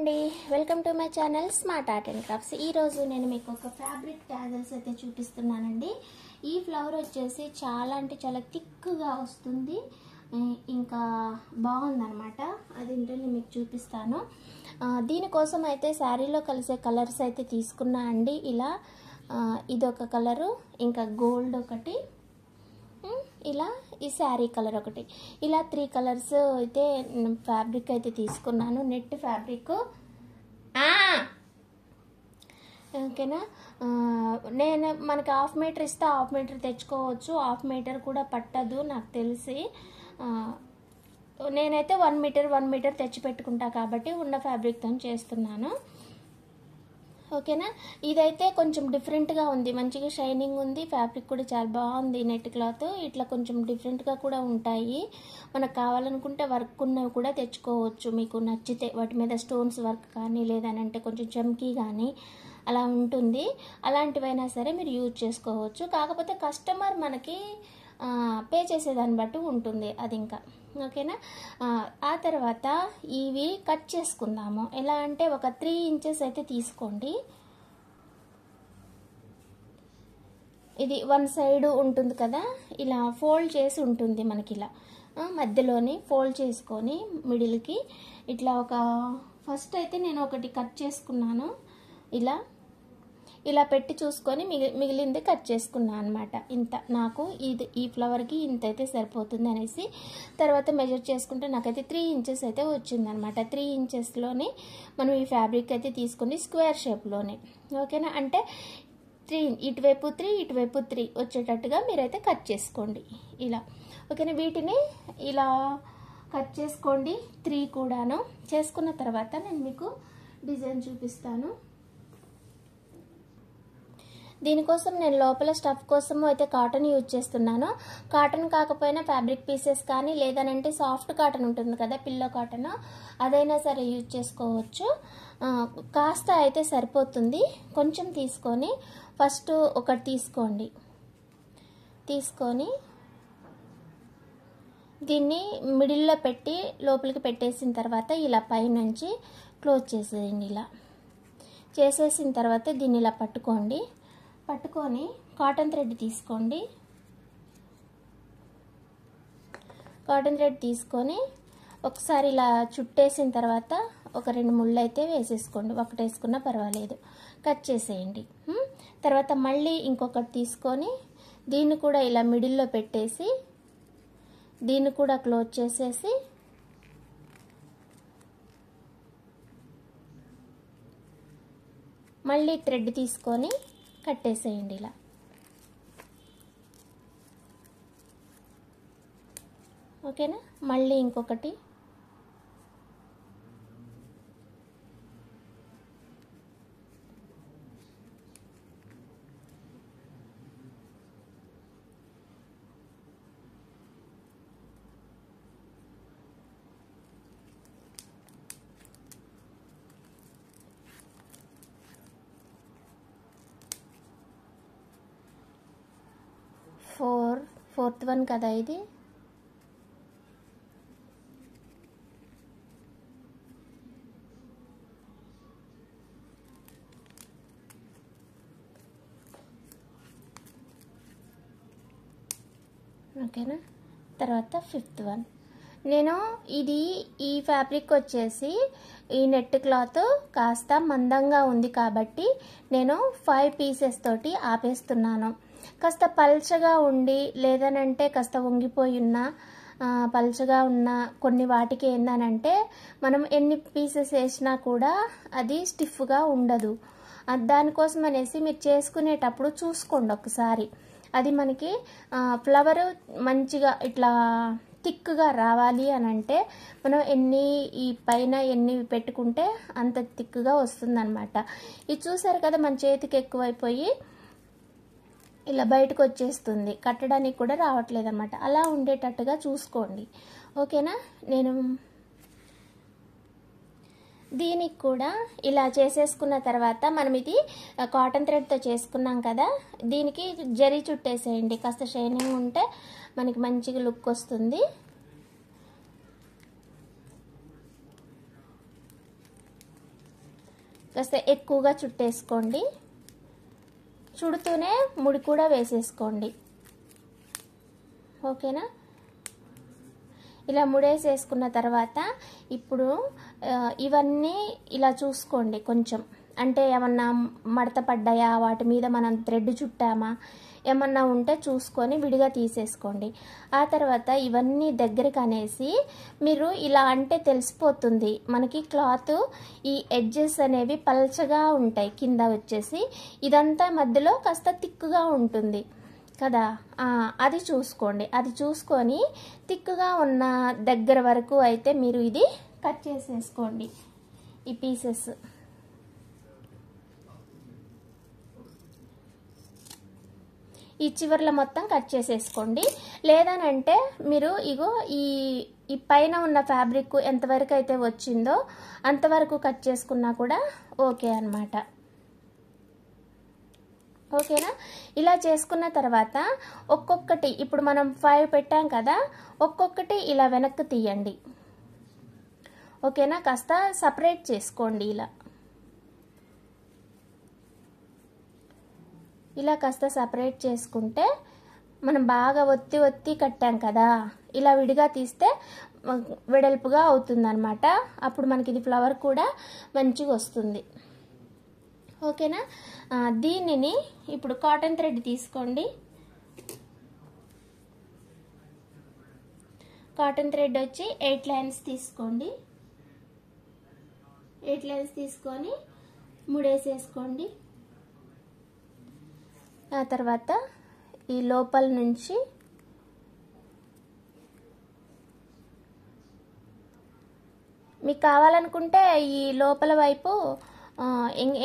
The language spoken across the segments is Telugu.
అండి, welcome to my channel smart art and crafts. ఈరోజు నేను మీకు ఒక ఫ్యాబ్రిక్ ట్యాజల్స్ అయితే చూపిస్తున్నానండి. ఈ ఫ్లవర్ వచ్చేసి చాలా అంటే చాలా థిక్గా వస్తుంది, ఇంకా బాగుందన్నమాట. అదేంటో నేను మీకు చూపిస్తాను. దీనికోసం అయితే శారీలో కలిసే కలర్స్ అయితే తీసుకున్నా అండి. ఇలా ఇదొక కలరు, ఇంకా గోల్డ్ ఒకటి, ఇలా ఈ శారీ కలర్ ఒకటి, ఇలా 3 కలర్స్ అయితే ఫ్యాబ్రిక్ అయితే తీసుకున్నాను. నెట్ ఫ్యాబ్రిక్, ఓకేనా. నేను మనకి హాఫ్ మీటర్ ఇస్తే హాఫ్ మీటర్ తెచ్చుకోవచ్చు, హాఫ్ మీటర్ కూడా పట్టదు నాకు తెలిసి. నేనైతే 1 మీటర్ తెచ్చి పెట్టుకుంటా కాబట్టి ఉన్న ఫ్యాబ్రిక్తో చేస్తున్నాను, ఓకేనా. ఇదైతే కొంచెం డిఫరెంట్గా ఉంది, మంచిగా షైనింగ్ ఉంది, ఫ్యాబ్రిక్ కూడా చాలా బాగుంది. నెట్ క్లాత్ ఇట్లా కొంచెం డిఫరెంట్గా కూడా ఉంటాయి. మనకు కావాలనుకుంటే వర్క్ ఉన్నవి కూడా తెచ్చుకోవచ్చు, మీకు నచ్చితే. వాటి మీద స్టోన్స్ వర్క్ కానీ లేదనంటే కొంచెం చమ్కీ కానీ అలా ఉంటుంది. అలాంటివైనా సరే మీరు యూజ్ చేసుకోవచ్చు. కాకపోతే కస్టమర్ మనకి పే చేసేదాన్ని బట్టి ఉంటుంది అది, ఇంకా ఓకేనా. ఆ తర్వాత ఇవి కట్ చేసుకుందాము. ఎలా అంటే ఒక 3 ఇంచెస్ అయితే తీసుకోండి. ఇది వన్ సైడ్ ఉంటుంది కదా, ఇలా ఫోల్డ్ చేసి ఉంటుంది మనకి. ఇలా మధ్యలోని ఫోల్డ్ చేసుకొని మిడిల్కి ఇట్లా ఒక ఫస్ట్ అయితే నేను ఒకటి కట్ చేసుకున్నాను. ఇలా పెట్టి చూసుకొని మిగిలింది కట్ చేసుకున్నాను అనమాట. ఇంత నాకు ఈ ఫ్లవర్కి ఇంత అయితే సరిపోతుంది అనేసి తర్వాత మెజర్ చేసుకుంటే నాకైతే 3 ఇంచెస్ అయితే వచ్చిందనమాట. 3 ఇంచెస్లోనే మనం ఈ ఫ్యాబ్రిక్ అయితే తీసుకుని స్క్వేర్ షేప్లోనే, ఓకేనా. అంటే 3 ఇటువైపు 3 ఇటువైపు 3 వచ్చేటట్టుగా మీరైతే కట్ చేసుకోండి ఇలా, ఓకేనా. వీటిని ఇలా కట్ చేసుకోండి 3 కూడాను. చేసుకున్న తర్వాత నేను మీకు డిజైన్ చూపిస్తాను. దీనికోసం నేను లోపల స్టఫ్ కోసము అయితే కాటన్ యూజ్ చేస్తున్నాను. కాటన్ కాకపోయినా ఫ్యాబ్రిక్ పీసెస్ కానీ లేదనంటే సాఫ్ట్ కాటన్ ఉంటుంది కదా, పిల్లో కాటన్, అదైనా సరే యూజ్ చేసుకోవచ్చు. కాస్త అయితే సరిపోతుంది. కొంచెం తీసుకొని ఫస్ట్ ఒకటి తీసుకోండి. తీసుకొని దీన్ని మిడిల్లో పెట్టి లోపలికి పెట్టేసిన తర్వాత ఇలా పైనుంచి క్లోజ్ చేసేయండి. ఇలా చేసేసిన తర్వాత దీన్ని ఇలా పట్టుకోండి. పట్టుకొని కాటన్ థ్రెడ్ తీసుకోండి. కాటన్ థ్రెడ్ తీసుకొని ఒకసారి ఇలా చుట్టేసిన తర్వాత ఒక 2 ముళ్ళు అయితే వేసేసుకోండి. ఒకటి వేసుకున్నా పర్వాలేదు, కట్ చేసేయండి. తర్వాత మళ్ళీ ఇంకొకటి తీసుకొని దీన్ని కూడా ఇలా మిడిల్లో పెట్టేసి దీన్ని కూడా క్లోజ్ చేసేసి మళ్ళీ థ్రెడ్ తీసుకొని కట్టేసేయండి ఇలా, ఓకేనా. మళ్ళీ ఇంకొకటి, ఫోర్త్ వన్ కదా ఇది. ఓకేనా. తర్వాత 5th వన్. నేను ఈ ఫ్యాబ్రిక్ వచ్చేసి ఈ నెట్ క్లాత్ కాస్త మందంగా ఉంది కాబట్టి నేను 5 పీసెస్ తోటి ఆపేస్తున్నాను. కాస్త పల్చగా ఉండి లేదనంటే కాస్త వంగిపోయి ఉన్న పల్చగా ఉన్న కొన్ని వాటికి ఏందనంటే మనం ఎన్ని పీసెస్ వేసినా కూడా అది స్టిఫ్గా ఉండదు. దానికోసం అనేసి మీరు చేసుకునేటప్పుడు చూసుకోండి ఒకసారి. అది మనకి ఫ్లవర్ మంచిగా ఇట్లా థిక్గా రావాలి అని అంటే మనం ఈ పైన ఎన్ని పెట్టుకుంటే అంత థిక్గా వస్తుందన్నమాట. ఇది చూసారు కదా, మన చేతికి ఎక్కువైపోయి ఇలా బయటకు వచ్చేస్తుంది, కట్టడానికి కూడా రావట్లేదు అన్నమాట. అలా ఉండేటట్టుగా చూసుకోండి, ఓకేనా. నేను దీనికి కూడా ఇలా చేసేసుకున్న తర్వాత మనం ఇది కాటన్ థ్రెడ్తో చేసుకున్నాం కదా, దీనికి జరీ చుట్టేసేయండి. కాస్త షైనింగ్ ఉంటే మనకి మంచిగా లుక్ వస్తుంది. కాస్త ఎక్కువగా చుట్టేసుకోండి. చుడుతూనే ముడి కూడా వేసేసుకోండి. ఓకేనా? ఇలా ముడేసేసుకున్న తర్వాత ఇప్పుడు ఇవన్నీ ఇలా చూసుకోండి. కొంచెం అంటే ఏమన్నా మడత పడ్డాయా, వాటి మీద మనం థ్రెడ్ చుట్టామా, ఏమన్నా ఉంటే చూసుకొని విడిగా తీసేసుకోండి. ఆ తర్వాత ఇవన్నీ దగ్గరికి అనేసి మీరు ఇలా అంటే తెలిసిపోతుంది మనకి క్లాత్ ఈ ఎడ్జెస్ అనేవి పల్చగా ఉంటాయి. కింద వచ్చేసి ఇదంతా మధ్యలో కాస్త థిక్గా ఉంటుంది కదా, అది చూసుకోండి. అది చూసుకొని థిక్గా ఉన్న దగ్గర వరకు అయితే మీరు ఇది కట్ చేసేసుకోండి. ఈ పీసెస్ ఈ చివర్ల మొత్తం కట్ చేసేసుకోండి. లేదనంటే మీరు ఇగో ఈ పైన ఉన్న ఫ్యాబ్రిక్ ఎంతవరకు అయితే వచ్చిందో అంతవరకు కట్ చేసుకున్నా కూడా ఓకే అన్నమాట. ఓకేనా? ఇలా చేసుకున్న తర్వాత ఒక్కొక్కటి ఇప్పుడు మనం 5 పెట్టాం కదా, ఒక్కొక్కటి ఇలా వెనక్కి తీయండి. ఓకేనా? కాస్త సపరేట్ చేసుకోండి. ఇలా కాస్త సపరేట్ చేసుకుంటే మనం బాగా ఒత్తి కట్టాం కదా, ఇలా విడిగా తీస్తే వెడల్పుగా అవుతుందన్నమాట. అప్పుడు మనకి ఇది ఫ్లవర్ కూడా మంచిగా వస్తుంది. ఓకేనా? దీనిని ఇప్పుడు కాటన్ థ్రెడ్ తీసుకోండి. కాటన్ థ్రెడ్ వచ్చి 8 లైన్స్ తీసుకోండి. 8 లైన్స్ తీసుకొని ముడేసేసుకోండి. ఆ తర్వాత ఈ లోపల నుంచి మీకు కావాలనుకుంటే ఈ లోపల వైపు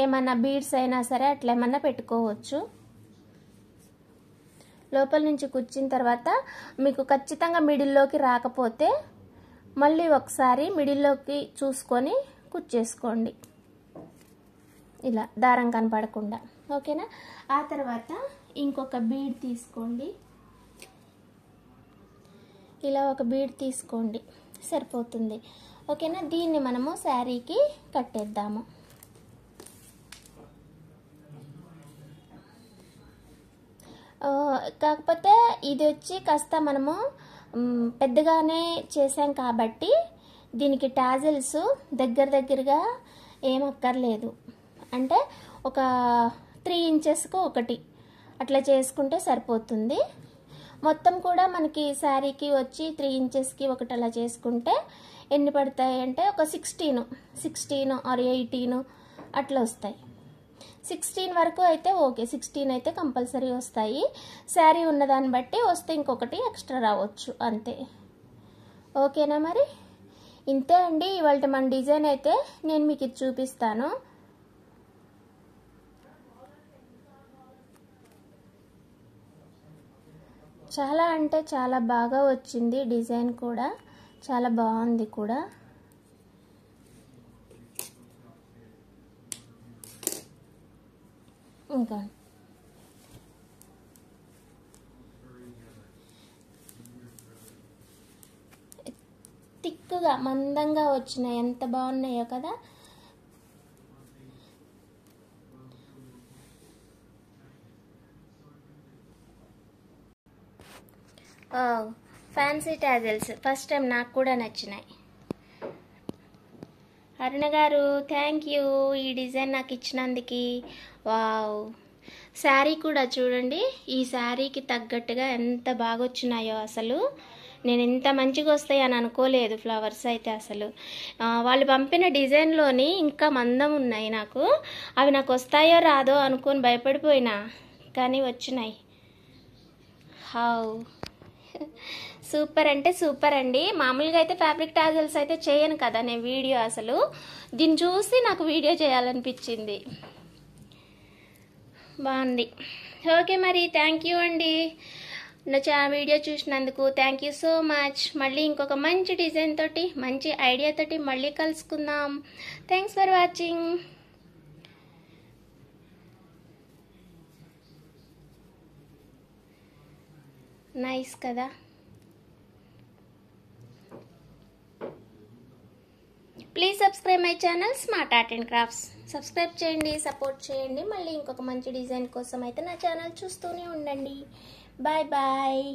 ఏమన్నా బీడ్స్ అయినా సరే అట్లా ఏమన్నా పెట్టుకోవచ్చు. లోపల నుంచి కుచ్చిన తర్వాత మీకు ఖచ్చితంగా మిడిల్లోకి రాకపోతే మళ్ళీ ఒకసారి మిడిల్లోకి చూసుకొని కుచ్చేసుకోండి, ఇలా దారం కనపడకుండా. ఓకేనా? ఆ తర్వాత ఇంకొక బీడ్ తీసుకోండి. ఇలా ఒక బీడ్ తీసుకోండి, సరిపోతుంది. ఓకేనా? దీన్ని మనము శారీకి కట్టేద్దాము. కాకపోతే ఇది వచ్చి కాస్త మనము పెద్దగానే చేసాం కాబట్టి దీనికి టాజిల్స్ దగ్గరగా ఏమక్కర్లేదు. అంటే ఒక 3 ఇంచెస్కు ఒకటి అట్లా చేసుకుంటే సరిపోతుంది. మొత్తం కూడా మనకి శారీకి వచ్చి 3 ఇంచెస్కి ఒకటి అలా చేసుకుంటే ఎన్ని పడతాయి అంటే ఒక 16 ఆర్ 18 అట్లా వస్తాయి. 16 వరకు అయితే ఓకే, 16 అయితే కంపల్సరీ వస్తాయి. శారీ ఉన్నదాన్ని బట్టి వస్తే ఇంకొకటి ఎక్స్ట్రా రావచ్చు అంతే. ఓకేనా? మరి ఇంతే అండి ఇవాళ మన డిజైన్ అయితే. నేను మీకు ఇది చూపిస్తాను. చాలా అంటే చాలా బాగా వచ్చింది. డిజైన్ కూడా చాలా బాగుంది కూడా. ఇంకా థిక్గా మందంగా వచ్చినాయి, ఎంత బాగున్నాయో కదా. ఫ్యాన్సీ టాజిల్స్ ఫస్ట్ టైం నాకు కూడా నచ్చినాయి. అరుణ గారు థ్యాంక్ యూ ఈ డిజైన్ నాకు ఇచ్చినందుకు. వావ్! శారీ కూడా చూడండి, ఈ శారీకి తగ్గట్టుగా ఎంత బాగా వచ్చినాయో. అసలు నేను ఇంత మంచిగా వస్తాయని అనుకోలేదు ఫ్లవర్స్ అయితే. అసలు వాళ్ళు పంపిన డిజైన్లోని ఇంకా మందం ఉన్నాయి. అవి నాకు వస్తాయో రాదో అనుకొని భయపడిపోయినా, కానీ వచ్చినాయి. హావ్! సూపర్ అంటే సూపర్ అండి. మామూలుగా అయితే ఫ్యాబ్రిక్ టాజిల్స్ అయితే చేయను కదా నేను వీడియో. అసలు దీన్ని చూసి నాకు వీడియో చేయాలనిపించింది. బాగుంది. ఓకే మరి థ్యాంక్ యూ అండి నా వీడియో చూసినందుకు. Thank you so much. మళ్ళీ ఇంకొక మంచి డిజైన్ తోటి మంచి ఐడియా తోటి మళ్ళీ కలుసుకుందాం. Thanks for watching. నైస్ కదా. Please subscribe my channel smart art and crafts. Subscribe చేయండి, సపోర్ట్ చేయండి. మళ్ళీ ఇంకొక మంచి డిజైన్ కోసం అయితే నా ఛానల్ చూస్తూనే ఉండండి. Bye bye.